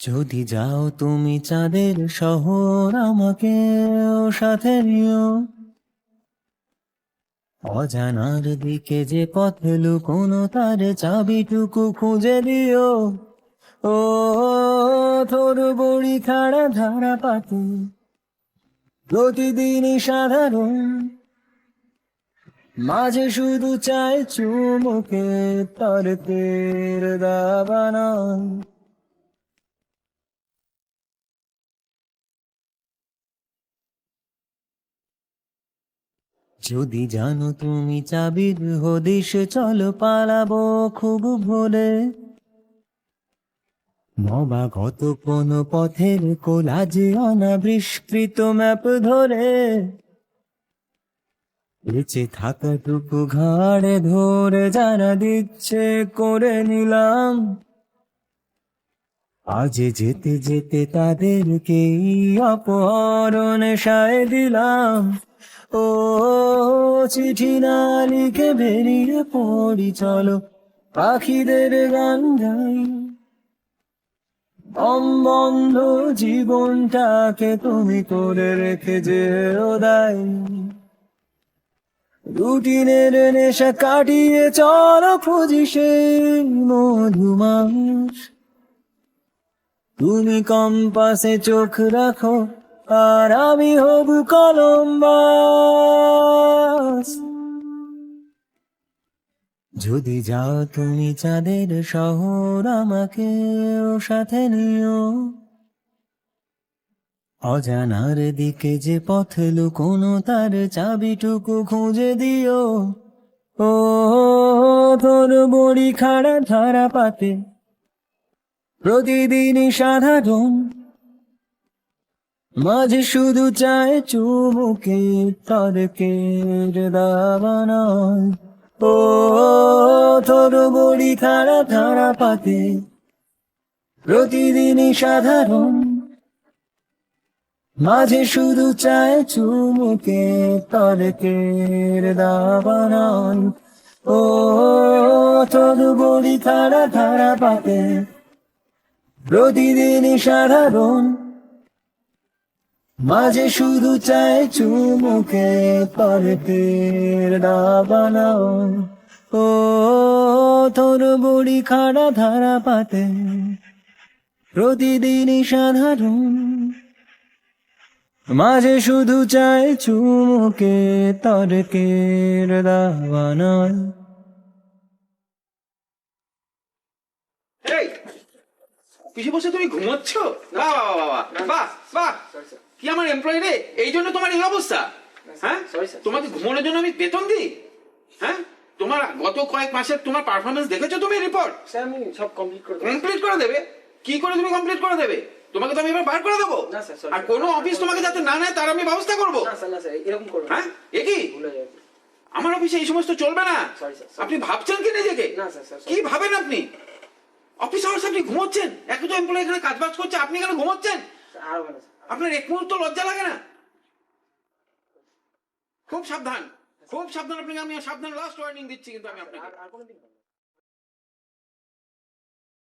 যদি যাও তুমি চাঁদের শহর, আমাকেও সাথে নিও। অজানার দিকে যে পথ লুকোনো, তার চাবিটুকু খুঁজে দিও। ও তোর বড়ি খাড়া ধারা পাতে প্রতিদিনই সাধারণ, মাঝে শুধু চাই চুমুকে তর্কের দাবানল। যদি জানো তুমি চাবির হদিশ, চলো পালাবো খুব ভোরে। নবাগত কোন পথের কোলাজে অনাবিষ্কৃত ম্যাপ ধরে, বেঁচে থাকাটুকু ঘাড়ে ধরে যারা দিচ্ছে করে নিলাম। আজ যেতে যেতে তাদেরকেই অপহরণে সায় দিলাম। ও চিঠি না লিখে বেরিয়ে পড়ি, চলো পাখিদের গান গাই। অম্বন্ধ জীবনটাকে তুমি করে রেখে যে দায়। রুটিনের নেশা কাটিয়ে চলো খুঁজি সেই মধুমাস। তুমি কম্পাসে চোখ রাখো, আর আমি হবু কলম্বাস। যদি যাও তুমি চাঁদের শহর, আমাকেও সাথে নিও। অজানার দিকে যে পথ লুকোনো, তার চাবিটুকু খুঁজে দিও। ও তোর বড়ি খাড়া ধারা পাতে প্রতিদিনই সাধারণ, মাঝে শুধু চায় চুমুকে তর্কের দাবানল। ও তোর বড়ি খাড়া ধারা পাতে প্রতিদিনই সাধারণ, মাঝে শুধু চায় চুমুকে তর্কের দাবানল। ও তোর বড়ি খাড়া ধারা পাতে প্রতিদিনই সাধারণ, মাঝে শুধু চায় চুমুকে তর্কের দাবানল। ও তোর বড়ি খাড়া ধারা পাতে প্রতিদিনই সাধারণ, মাঝে শুধু চায় চুমুকে তর্কের দাবানল। এই পিছে বসে তুমি ঘুমোচ্ছ? বাহ বাহ বাহ বাহ বাহ, কি আমার এমপ্লয়ি রে, এই জন্য তোমার এই অবস্থা? হ্যাঁ, তোমাকে ঘুমানোর জন্য আমি বেতন দিই? হ্যাঁ, তোমার গত কয়েক মাসের তোমার পারফরমেন্স দেখেছো তুমি? রিপোর্ট স্যার আমি সব কমপ্লিট করে দেবে? কি করে তুমি কমপ্লিট করে দেবে? তোমাকে তো আমি এবার বার করে দেবো। না স্যার, sorry, আর কোনো অফিস তোমাকে যাতে না নেয় তার আমি ব্যবস্থা করবো। না স্যার, না স্যার, এরকম করবেন না। হ্যাঁ, এ কি ভুলে যাবে। আমার অফিসে এই সমস্ত চলবে না। Sorry, sir, sorry. আপনি ভাবছেন কি নিজেকে? না স্যার, স্যার, কি ভাবেন আপনি? অফিস আওয়ার্স আপনি ঘুমোচ্ছেন, এক তো এমপ্লয়ি এখানে কাজ বাজ করছে, আপনি কেন ঘুমোচ্ছেন? আর হবে না স্যার। আপনার এক মুহূর্ত লজ্জা লাগে না? খুব সাবধান, খুব সাবধান আপনাকে আমি সাবধান লাস্ট ওয়ার্নিং দিচ্ছি কিন্তু আমি আপনাকে। আর কোনোদিন হবে না।